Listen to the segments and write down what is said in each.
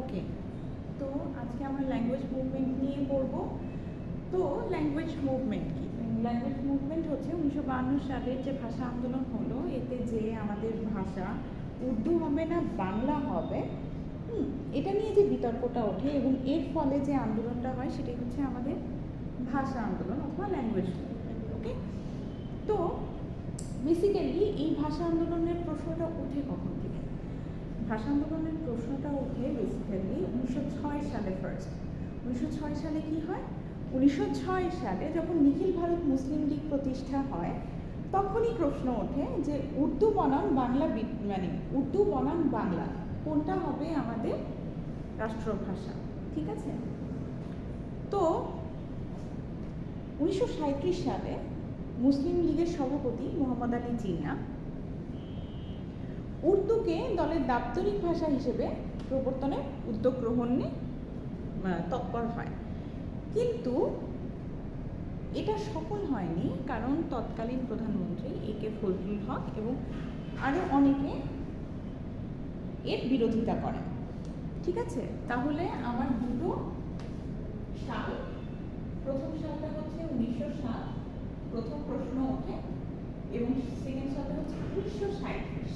ওকে, তো আজকে আমরা ল্যাঙ্গুয়েজ মুভমেন্ট নিয়ে পড়ব। তো ল্যাঙ্গুয়েজ মুভমেন্ট কি? ল্যাঙ্গুয়েজ মুভমেন্ট হচ্ছে 1952 সালের যে ভাষা আন্দোলন হলো, এতে যে আমাদের ভাষা উর্দু হবে না বাংলা হবে, এটা নিয়ে যে বিতর্কটা ওঠে এবং এর ফলে যে আন্দোলনটা হয় সেটাই হচ্ছে আমাদের ভাষা আন্দোলন অথবা ল্যাঙ্গুয়েজ মুভমেন্ট। ওকে, তো বেসিক্যালি এই ভাষা আন্দোলনের প্রশ্নটা ওঠে কখন থেকে? ভাষা আন্দোলনের প্রশ্নটা ওঠে বেসিক্যালি 1906 সালে ফার্স্ট। 1906 সালে কি হয়? 1906 সালে যখন নিখিল ভারত মুসলিম লীগ প্রতিষ্ঠা হয়, তখনই প্রশ্ন ওঠে যে উর্দু বনাম বাংলা, মানে উর্দু বনাম বাংলা কোনটা হবে আমাদের রাষ্ট্রভাষা, ঠিক আছে? তো 1937 সালে মুসলিম লীগের সভাপতি মোহাম্মদ আলী জিন্নাহ উর্দুকে দলের দাপ্তরিক ভাষা হিসেবে প্রবর্তনের উদ্যোগ গ্রহণে তৎপর হয়, কিন্তু এটা সফল হয়নি, কারণ তৎকালীন প্রধানমন্ত্রী একে ফজলুল হক এবং আরও অনেকে এর বিরোধিতা করেন। ঠিক আছে, তাহলে আমার দুটো সাল, প্রথম সালটা হচ্ছে 1907, প্রথম প্রশ্ন ওঠে, এবং সেকেন্ড সালটা হচ্ছে 1937,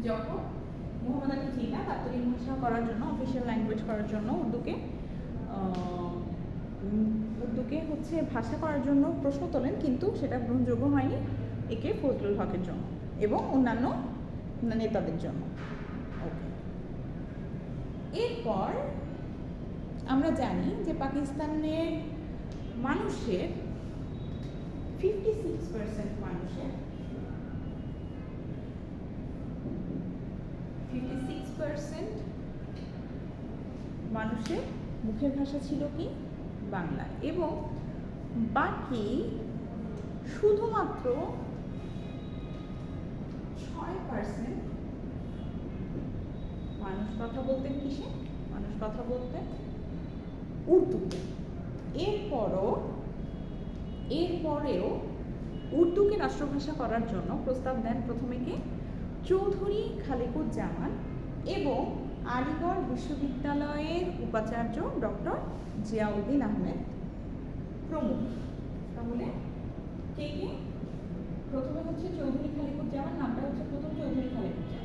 যখন মোহাম্মদ আলী জিন্নাহ দাপ্তরিক ভাষা করার জন্য, অফিসিয়াল ল্যাঙ্গুয়েজ করার জন্য উর্দুকে হচ্ছে ভাষা করার জন্য প্রশ্ন তোলেন, কিন্তু সেটা গ্রহণযোগ্য হয়নি একে ফজলুল হকের জন্য এবং অন্যান্য নেতাদের জন্য। ওকে, এরপর আমরা জানি যে পাকিস্তানের মানুষের 56% মানুষের মুখের ভাষা ছিল কি? বাংলা, এবং বাকি শুধুমাত্র 6% মানুষ কথা বলতেন কিসে? মানুষ কথা বলতেন উর্দুতে। এরপরেও উর্দুকে রাষ্ট্রভাষা করার জন্য প্রস্তাব দেন প্রথমে কে? চৌধুরী খালিকুজ্জামান এবং আলিগড় বিশ্ববিদ্যালয়ের উপাচার্য ডক্টর জিয়াউদ্দিন আহমেদ প্রমুখ। তাহলে কে কে? প্রথমে হচ্ছে চৌধুরী খালিকুজ্জামান, নামটা হচ্ছে প্রথম চৌধুরী খালিকুজ্জামান।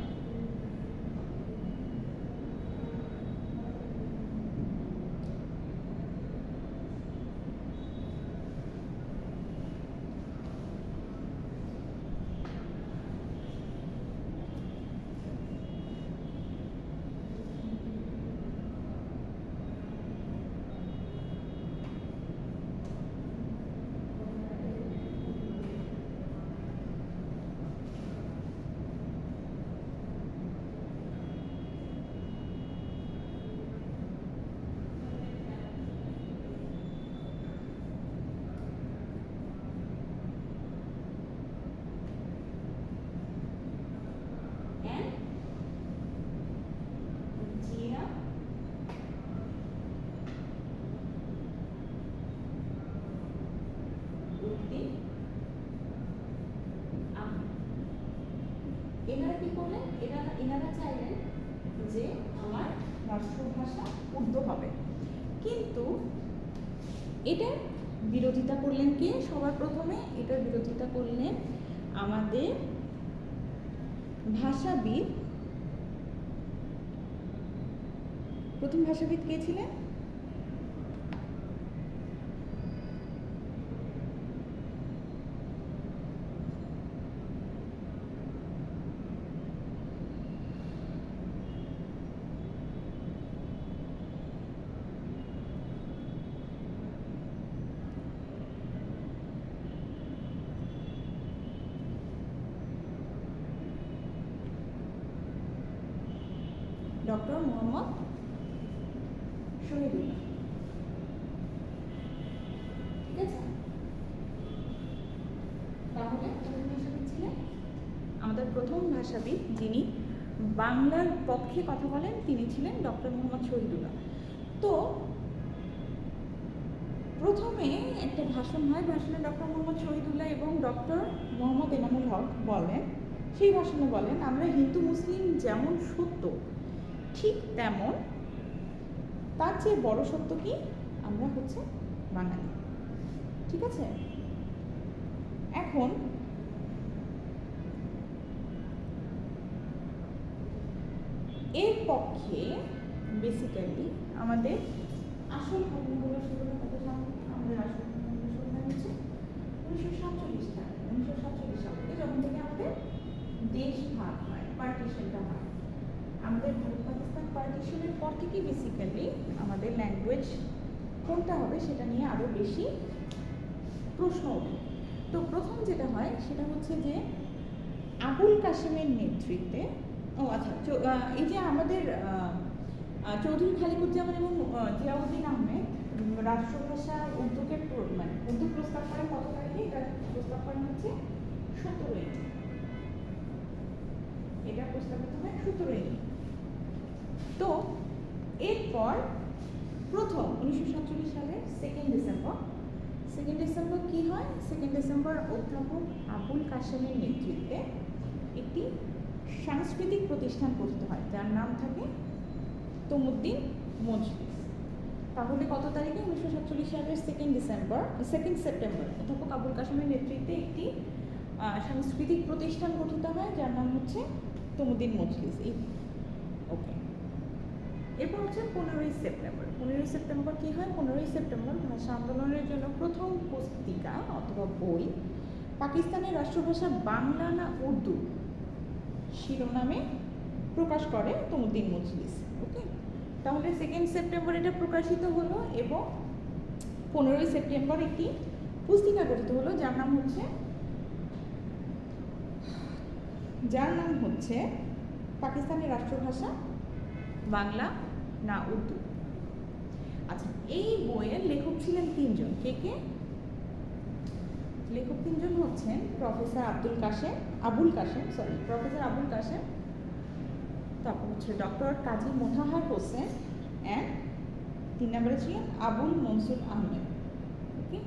এনারা কি করলেন? এনারা চাইলেন যে আমার রাষ্ট্রভাষা উর্দু হবে, কিন্তু এটার বিরোধিতা করলেন কে? সবার প্রথমে এটার বিরোধিতা করলেন আমাদের ভাষাবিদ। প্রথম ভাষাবিদ কে ছিলেন? ডক্টর মোহাম্মদ শহীদুল্লাহ। ঠিক আছে, তাহলে প্রথম ভাষাবিদ ছিলেন আমাদের প্রথম ভাষাবিদ যিনি বাংলার পক্ষে কথা বলেন, তিনি ছিলেন ডক্টর মোহাম্মদ শহীদুল্লাহ। তো প্রথমে একটা ভাষণ হয়, ভাষণে ডক্টর মোহাম্মদ শহীদুল্লাহ এবং ডক্টর মোহাম্মদ এনামুল হক বলেন, সেই ভাষণে বলেন, আমরা হিন্দু মুসলিম যেমন সত্য ঠিক তেমন, তার চেয়ে বড় সত্য কি, আমরা হচ্ছে বাঙালি। ঠিক আছে, এখন এর পক্ষে বেসিক্যালি আমাদের আসল ঘটনাগুলো সেগুলো কত সাল, আমাদের আসল ঘটনাগুলো শুরু হয়েছে 1947 সালে। 1947 সাল থেকে যখন থেকে আমাদের দেশ ভাগ হয়, পার্টিশনটা হয়। আমাদের ভারত পাকিস্তান পার্টিশনের পর থেকেই বেসিক্যালি আমাদের ল্যাঙ্গুয়েজ কোনটা হবে সেটা নিয়ে আরও বেশি প্রশ্ন ওঠে। তো প্রথম যেটা হয় সেটা হচ্ছে যে আবুল কাসেমের নেতৃত্বে, এই যে আমাদের চৌধুরী খালিকুজ্জামান এবং জিয়াউদ্দিন আহমেদ রাষ্ট্রভাষা উদ্যোগের মানে উদ্যোগ প্রস্তাব করেন কত তারিখে, এটা প্রস্তাব করেন হচ্ছে 17 এটা প্রস্তাবিত হয় 17 তো এরপর প্রথম 1947 সালের 2 ডিসেম্বর কি হয়, 2 ডিসেম্বর অধ্যাপক আবুল কাসেমের নেতৃত্বে একটি সাংস্কৃতিক প্রতিষ্ঠান গঠিত হয় যার নাম থাকে তমুদ্দিন মজলিস। তাহলে কত তারিখে, 1947 সালের 2 সেপ্টেম্বর অধ্যাপক আবুল কাসেমের নেতৃত্বে একটি সাংস্কৃতিক প্রতিষ্ঠান গঠিত হয় যার নাম হচ্ছে তমুদ্দিন মজলিস। ওকে, এরপর হচ্ছে 15 সেপ্টেম্বর কি হয়, 15 সেপ্টেম্বর ভাষা আন্দোলনের জন্য প্রথম পুস্তিকা অথবা বই পাকিস্তানের রাষ্ট্রভাষা বাংলা না উর্দু শিরোনামে প্রকাশ করে তমুদ্দিন মজলিস। ওকে, তাহলে 2 সেপ্টেম্বর এটা প্রকাশিত হলো এবং 15 সেপ্টেম্বর একটি পুস্তিকা গঠিত হলো যার নাম হচ্ছে পাকিস্তানের রাষ্ট্রভাষা বাংলা না উর্দু। আচ্ছা, এই বইয়ের লেখক ছিলেন 3 জন। কে? লেখক 3 জন হচ্ছেন প্রফেসর আবুল কাসেম, তারপর হচ্ছে ডক্টর কাজী মোতাহার হোসেন অ্যান্ড 3 নম্বরে ছিলেন আবুল মনসুর আহমেদ। ওকে,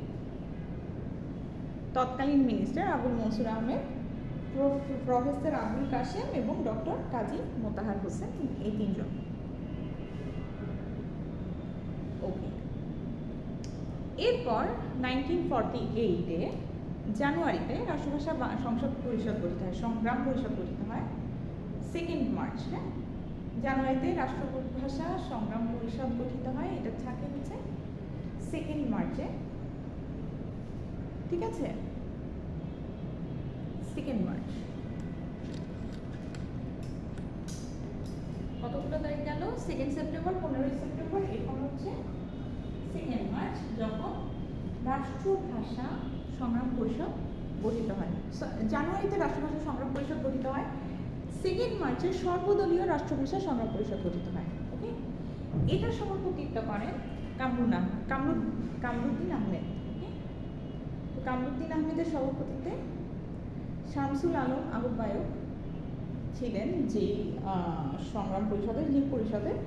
তৎকালীন মিনিস্টার আবুল মনসুর আহমেদ, প্রফেসর আবুল কাসেম এবং ডক্টর কাজী মোতাহার হোসেন, এই 3 জন। ওকে, এরপর 1948-এ জানুয়ারিতে রাষ্ট্রভাষা সংসদ পরিষদ গঠিত হয়, সংগ্রাম পরিষদ গঠিত হয় 2 মার্চ। হ্যাঁ, জানুয়ারিতে রাষ্ট্রভাষা সংগ্রাম পরিষদ গঠিত হয়, এটা থাকে হচ্ছে 2 মার্চে। ঠিক আছে, 2 মার্চ কতগুলো তারিখ গেল, 2 সেপ্টেম্বর, 15 সেপ্টেম্বর, এরপর হচ্ছে 2 মার্চ যখন রাষ্ট্রভাষা সংগ্রাম পরিষদ গঠিত হয়। জানুয়ারিতে রাষ্ট্রভাষা সংগ্রাম পরিষদ গঠিত হয়, 2 মার্চে সর্বদলীয় রাষ্ট্রভাষা সংগ্রাম পরিষদ গঠিত হয়। ওকে, এটার সভাপতিত্ব করেন কামরুদ্দিন আহমেদ। কামরুদ্দিন আহমেদের সভাপতিত্বে শামসুল আলম আহ্বায়ক ছিলেন, যে সংগ্রাম পরিষদের যে পরিষদের,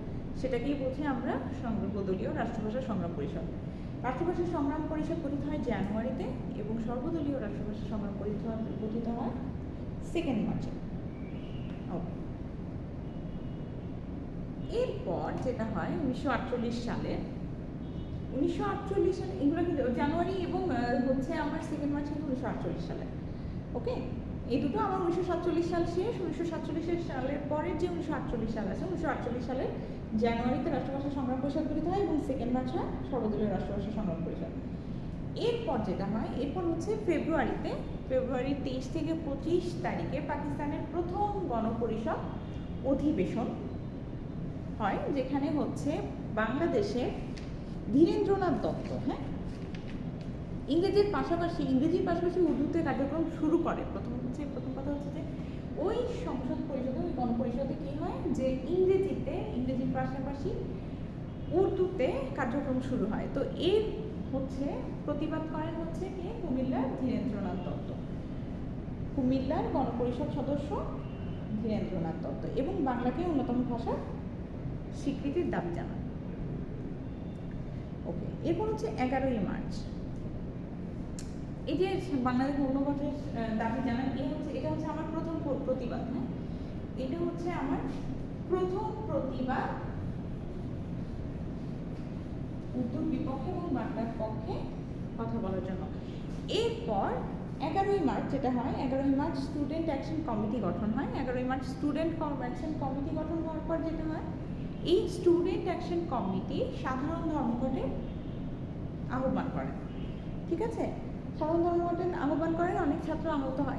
সেটাকেই বোঝে আমরা সর্বদলীয় রাষ্ট্রভাষা সংগ্রাম পরিষদ। রাষ্ট্রভাষা সংগ্রাম পরিষদ গঠিত হয় জানুয়ারিতে এবং সর্বদলীয় রাষ্ট্রভাষা সংগ্রাম পরিষদ গঠিত হয় 2 মার্চে। এরপর যেটা হয় 1948 সালে, এগুলো কিন্তু জানুয়ারি এবং হচ্ছে আমার 2 মার্চ কিন্তু 1948 সালে। ওকে, এই দুটো আমার 1947 সাল শেষ। 1947 সালের পরের যে 1948 সাল আছে, 1948 সালের জানুয়ারিতে রাষ্ট্রভাষা সংগ্রাম পরিষদ গঠিত হয় এবং 2 মার্চ হয় সর্বদলীয় রাষ্ট্রভাষা সংগ্রাম পরিষদ। এরপর যেটা হয়, এরপর হচ্ছে ফেব্রুয়ারি 23 থেকে 25 তারিখে পাকিস্তানের প্রথম গণপরিষদ অধিবেশন হয়, যেখানে হচ্ছে বাংলাদেশের ধীরেন্দ্রনাথ দত্ত, হ্যাঁ, ইংরেজির পাশাপাশি উর্দুতে কার্যক্রম শুরু করে। প্রথম কথা হচ্ছে যে ওই সংসদ পরিষদে, ওই গণপরিষদে কি হয় যে ইংরেজির পাশাপাশি উর্দুতে কার্যক্রম শুরু হয়। তো এর হচ্ছে প্রতিবাদ করেন হচ্ছে কে, কুমিল্লার ধীরেন্দ্রনাথ দত্ত, কুমিল্লার গণপরিষদ সদস্য ধীরেন্দ্রনাথ দত্ত, এবং বাংলাকে অন্যতম ভাষার স্বীকৃতির দাবি জানান। ওকে, এরপর হচ্ছে 11 মার্চ, এই যে বাংলাদেশ দাবি জানান, এটা হচ্ছে আমার প্রথম প্রতিবাদ। হ্যাঁ, এটা হচ্ছে আমার প্রথম প্রতিবাদ উদ্যোগ বিপক্ষে এবং বার্তার পক্ষে কথা বলার জন্য। এরপর 11ই মার্চ যেটা হয়, 11ই মার্চ স্টুডেন্ট অ্যাকশন কমিটি গঠন হয়। 11ই মার্চ স্টুডেন্ট অ্যাকশন কমিটি গঠন হওয়ার পর যেটা হয়, এই স্টুডেন্ট অ্যাকশন কমিটি সাধারণ ধর্মঘটের আহ্বান করে। ঠিক আছে, সাধারণ ধর্মঘটের আহ্বান করেন, অনেক ছাত্র আহত হয়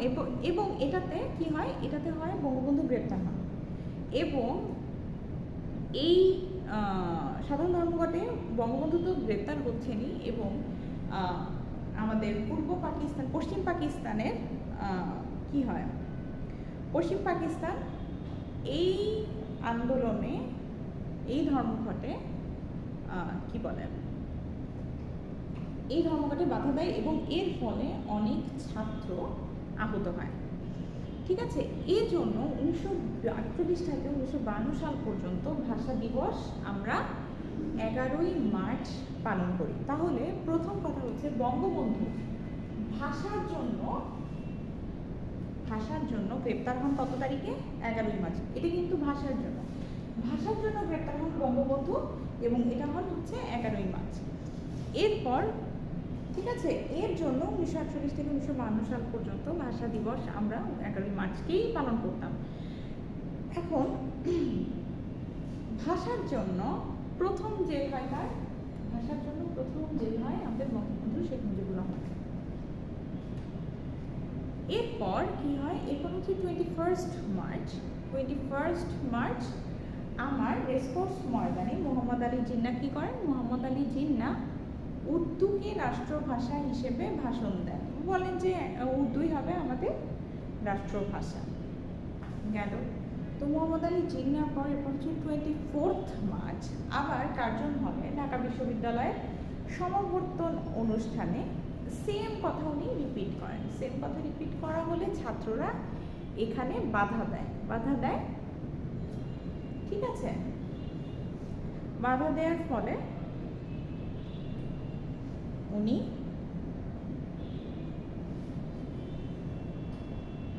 এবং এটাতে কি হয়, এটাতে হয় বঙ্গবন্ধু গ্রেপ্তার হন। এবং এই সাধারণ ধর্মঘটে বঙ্গবন্ধু তো গ্রেপ্তার হচ্ছেনই, এবং আমাদের পশ্চিম পাকিস্তানের কি হয়, পশ্চিম পাকিস্তান এই আন্দোলনে, এই ধর্মঘটে কি বলে, এই ধর্মঘটে বাধা দেয় এবং এর ফলে অনেক ছাত্র আহত হয়। ঠিক আছে, এই জন্য 1948 থেকে 1952 সাল পর্যন্ত ভাষা দিবস আমরা 11ই মার্চ পালন করি। তাহলে প্রথম কথা হচ্ছে, বঙ্গবন্ধু ভাষার জন্য গ্রেপ্তার হন কত তারিখে? 11ই মার্চ। এটা কিন্তু ভাষার জন্য গ্রেপ্তার হন বঙ্গবন্ধু, এবং এটা হচ্ছে 11ই মার্চ। এরপর ঠিক আছে, এর জন্য 1948 থেকে 1952 সাল পর্যন্ত ভাষা দিবস আমরা 11ই মার্চকেই পালন করতাম। এখন ভাষার জন্য প্রথম জেল হয় কার? ভাষার জন্য প্রথম জেল হয় আমাদের বঙ্গবন্ধু শেখ মুজিবুর রহমান। এরপর কি হয়, এরপর হচ্ছে 21 মার্চ আমার রেসকোর্স ময়দানে মোহাম্মদ আলী জিন্না কি করেন? মোহাম্মদ আলী জিন্না উর্দুকে রাষ্ট্রভাষা হিসেবে ভাষণ দেন, বলেন যে উর্দুই হবে আমাদের রাষ্ট্রভাষা। গেল। তো মোহাম্মদ আলী জিন্নার পর এরপর হচ্ছে 24 মার্চ আবার কার্জন হলে ঢাকা বিশ্ববিদ্যালয়ের সমাবর্তন অনুষ্ঠানে সেম কথা উনি রিপিট করেন। সেম কথা রিপিট করা হলে ছাত্ররা এখানে বাধা দেয়। ঠিক আছে, বাধা দেওয়ার ফলে উনি